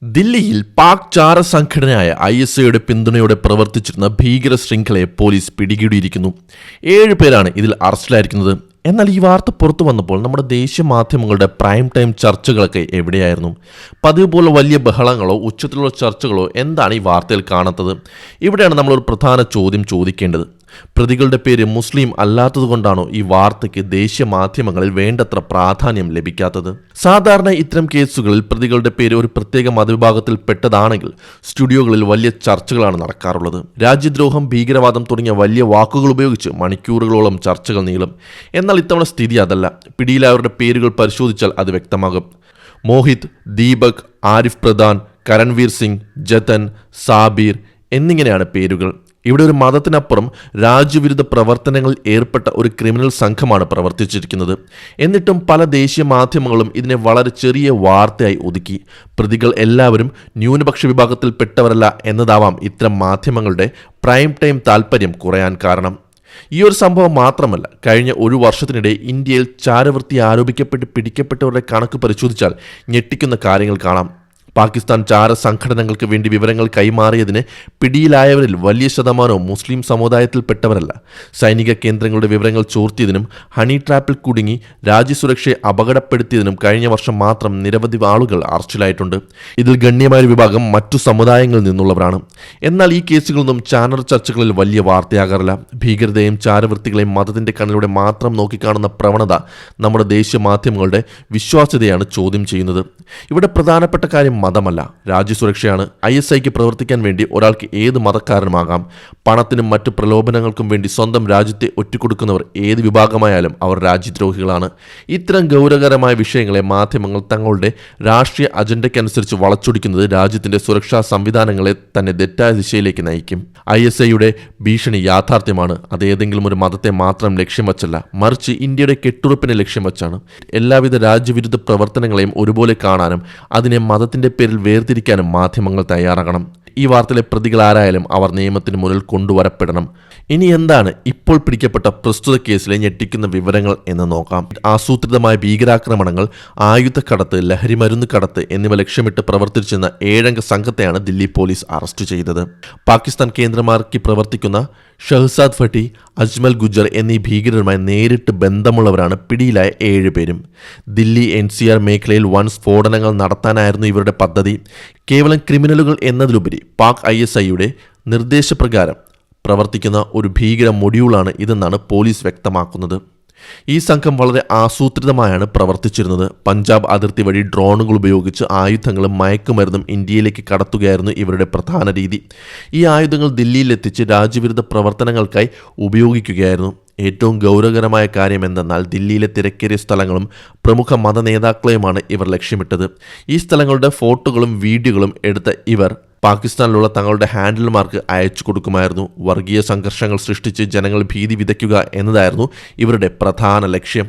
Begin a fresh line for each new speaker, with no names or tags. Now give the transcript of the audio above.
ദില്ലിയിൽ പാക് ചാര സംഘടനയായ ISIയുടെ പിന്തുണയോടെ പ്രവർത്തിച്ചിരുന്ന ഭീകര ശൃംഖലയെ പോലീസ് പിടികൂടിയിരിക്കുന്നു. 7 പേരാണ് ഇതിൽ അറസ്റ്റിലായിരിക്കുന്നത്. എന്നാൽ ഈ വാർത്ത പുറത്തു വന്നപ്പോൾ നമ്മുടെ ദേശീയ മാധ്യമങ്ങളുടെ പ്രൈം ടൈം ചർച്ചകളൊക്കെ എവിടെയായിരുന്നു? പതിവ് പോലെ വലിയ ബഹളങ്ങളോ ഉച്ചത്തിലുള്ള ചർച്ചകളോ എന്താണ് ഈ വാർത്തയിൽ കാണാത്തത്? ഇവിടെയാണ് നമ്മളൊരു പ്രധാന ചോദ്യം ചോദിക്കേണ്ടത്. പ്രതികളുടെ പേര് മുസ്ലിം അല്ലാത്തതുകൊണ്ടാണോ ഈ വാർത്തയ്ക്ക് ദേശീയ മാധ്യമങ്ങളിൽ വേണ്ടത്ര പ്രാധാന്യം ലഭിക്കാത്തത്? സാധാരണ ഇത്തരം കേസുകളിൽ പ്രതികളുടെ പേര് ഒരു പ്രത്യേക മതവിഭാഗത്തിൽ പെട്ടതാണെങ്കിൽ സ്റ്റുഡിയോകളിൽ വലിയ ചർച്ചകളാണ് നടക്കാറുള്ളത്. രാജ്യദ്രോഹം, ഭീകരവാദം തുടങ്ങിയ വലിയ വാക്കുകൾ ഉപയോഗിച്ച് മണിക്കൂറുകളോളം ചർച്ചകൾ നീളും. എന്നാൽ ഇത്തവണ സ്ഥിതി അതല്ല. പിടിയിലായവരുടെ പേരുകൾ പരിശോധിച്ചാൽ അത് വ്യക്തമാകും. മോഹിത്, ദീപക്, ആരിഫ് പ്രധാൻ, കരൺവീർ സിംഗ്, ജതൻ, സാബീർ എന്നിങ്ങനെയാണ് പേരുകൾ. ഇവിടെ ഒരു മതത്തിനപ്പുറം രാജ്യവിരുദ്ധ പ്രവർത്തനങ്ങളിൽ ഏർപ്പെട്ട ഒരു ക്രിമിനൽ സംഘമാണ് പ്രവർത്തിച്ചിരിക്കുന്നത്. എന്നിട്ടും പല ദേശീയ മാധ്യമങ്ങളും ഇതിനെ വളരെ ചെറിയ വാർത്തയായി ഒതുക്കി. പ്രതികൾ എല്ലാവരും ന്യൂനപക്ഷ വിഭാഗത്തിൽപ്പെട്ടവരല്ല എന്നതാവാം ഇത്തരം മാധ്യമങ്ങളുടെ പ്രൈം ടൈം താൽപ്പര്യം കുറയാൻ കാരണം. ഈ ഒരു സംഭവം മാത്രമല്ല, കഴിഞ്ഞ ഒരു വർഷത്തിനിടെ ഇന്ത്യയിൽ ചാരവൃത്തി ആരോപിക്കപ്പെട്ട് പിടിക്കപ്പെട്ടവരുടെ കണക്ക് പരിശോധിച്ചാൽ ഞെട്ടിക്കുന്ന കാര്യങ്ങൾ കാണാം. പാകിസ്ഥാൻ ചാര സംഘടനകൾക്ക് വേണ്ടി വിവരങ്ങൾ കൈമാറിയതിന് പിടിയിലായവരിൽ വലിയ ശതമാനവും മുസ്ലിം സമുദായത്തിൽപ്പെട്ടവരല്ല. സൈനിക കേന്ദ്രങ്ങളുടെ വിവരങ്ങൾ ചോർത്തിയതിനും ഹണി ട്രാപ്പിൽ കുടുങ്ങി രാജ്യസുരക്ഷയെ അപകടപ്പെടുത്തിയതിനും കഴിഞ്ഞ വർഷം മാത്രം നിരവധി ആളുകൾ അറസ്റ്റിലായിട്ടുണ്ട്. ഇതിൽ ഗണ്യമായ വിഭാഗം മറ്റു സമുദായങ്ങളിൽ നിന്നുള്ളവരാണ്. എന്നാൽ ഈ കേസുകളൊന്നും ചാനൽ ചർച്ചകളിൽ വലിയ വാർത്തയാകാറില്ല. ഭീകരതയും ചാരവൃത്തികളെയും മതത്തിന്റെ കണ്ണിലൂടെ മാത്രം നോക്കിക്കാണുന്ന പ്രവണത നമ്മുടെ ദേശീയ മാധ്യമങ്ങളുടെ വിശ്വാസ്യതയാണ് ചോദ്യം ചെയ്യുന്നത്. ഇവിടെ പ്രധാനപ്പെട്ട കാര്യം മതമല്ല, രാജ്യസുരക്ഷയാണ്. ISIക്ക് പ്രവർത്തിക്കാൻ വേണ്ടി ഒരാൾക്ക് ഏത് മതക്കാരനുമാകാം. പണത്തിനും മറ്റു പ്രലോഭനങ്ങൾക്കും വേണ്ടി സ്വന്തം രാജ്യത്തെ ഒറ്റിക്കൊടുക്കുന്നവർ ഏത് വിഭാഗമായാലും അവർ രാജ്യദ്രോഹികളാണ്. ഇത്തരം ഗൗരവകരമായ വിഷയങ്ങളെ മാധ്യമങ്ങൾ തങ്ങളുടെ രാഷ്ട്രീയ അജണ്ടയ്ക്കനുസരിച്ച് വളച്ചൊടിക്കുന്നത് രാജ്യത്തിന്റെ സുരക്ഷാ സംവിധാനങ്ങളെ തന്നെ തെറ്റായ ദിശയിലേക്ക് നയിക്കും. ISIയുടെ ഭീഷണി യാഥാർത്ഥ്യമാണ്. അത് ഏതെങ്കിലും ഒരു മതത്തെ മാത്രം ലക്ഷ്യം വച്ചല്ല, മറിച്ച് ഇന്ത്യയുടെ കെട്ടുറപ്പിനെ ലക്ഷ്യം വച്ചാണ്. എല്ലാവിധ രാജ്യവിരുദ്ധ പ്രവർത്തനങ്ങളെയും ഒരുപോലെ കാണാനും അതിനെ മതത്തിന്റെ പേരിൽ വേർതിരിക്കാനും മാധ്യമങ്ങൾ തയ്യാറാകണം. ഈ വാർത്തയിലെ പ്രതികൾ ആരായാലും അവർ നിയമത്തിന് മുന്നിൽ കൊണ്ടുവരപ്പെടണം. ഇനി എന്താണ് ഇപ്പോൾ പിടിക്കപ്പെട്ട പ്രസ്തുത കേസിലെ ഞെട്ടിക്കുന്ന വിവരങ്ങൾ എന്ന് നോക്കാം. ആസൂത്രിതമായ ഭീകരാക്രമണങ്ങൾ, ആയുധക്കടത്ത്, ലഹരിമരുന്ന് കടത്ത് എന്നിവ ലക്ഷ്യമിട്ട് പ്രവർത്തിച്ചിരുന്ന 7 അംഗ സംഘത്തെയാണ് ദില്ലി പോലീസ് അറസ്റ്റ് ചെയ്തത്. പാകിസ്ഥാൻ കേന്ദ്രമാക്കി പ്രവർത്തിക്കുന്ന ഷഹ്സാദ് ഭട്ടി, അജ്മൽ ഗുജ്ജർ എന്നീ ഭീകരരുമായി നേരിട്ട് ബന്ധമുള്ളവരാണ് പിടിയിലായ 7 പേരും. ദില്ലി NCR മേഖലയിൽ വൻ സ്ഫോടനങ്ങൾ നടത്താനായിരുന്നു ഇവരുടെ പദ്ധതി. കേവലം ക്രിമിനലുകൾ എന്നതിലുപരി പാക് ISIയുടെ നിർദ്ദേശപ്രകാരം പ്രവർത്തിക്കുന്ന ഒരു ഭീകര മൊഡ്യൂളാണ് ഇതെന്നാണ് പോലീസ് വ്യക്തമാക്കുന്നത്. ഈ സംഘം വളരെ ആസൂത്രിതമായാണ് പ്രവർത്തിച്ചിരുന്നത്. പഞ്ചാബ് അതിർത്തി വഴി ഡ്രോണുകൾ ഉപയോഗിച്ച് ആയുധങ്ങളും മയക്കുമരുന്നും ഇന്ത്യയിലേക്ക് കടത്തുകയായിരുന്നു ഇവരുടെ പ്രധാന രീതി. ഈ ആയുധങ്ങൾ ദില്ലിയിലെത്തിച്ച് രാജ്യവിരുദ്ധ പ്രവർത്തനങ്ങൾക്കായി ഉപയോഗിക്കുകയായിരുന്നു. ഏറ്റവും ഗൗരവകരമായ കാര്യം എന്തെന്നാൽ ദില്ലിയിലെ തിരക്കേറിയ സ്ഥലങ്ങളും പ്രമുഖ മത നേതാക്കളെയുമാണ് ഇവർ ലക്ഷ്യമിട്ടത്. ഈ സ്ഥലങ്ങളുടെ ഫോട്ടോകളും വീഡിയോകളും എടുത്ത ഇവർ പാകിസ്ഥാനിലുള്ള തങ്ങളുടെ ഹാൻഡിൽമാർക്ക് അയച്ചു കൊടുക്കുമായിരുന്നു. വർഗീയ സംഘർഷങ്ങൾ സൃഷ്ടിച്ച് ജനങ്ങൾ ഭീതി വിതയ്ക്കുക എന്നതായിരുന്നു ഇവരുടെ പ്രധാന ലക്ഷ്യം.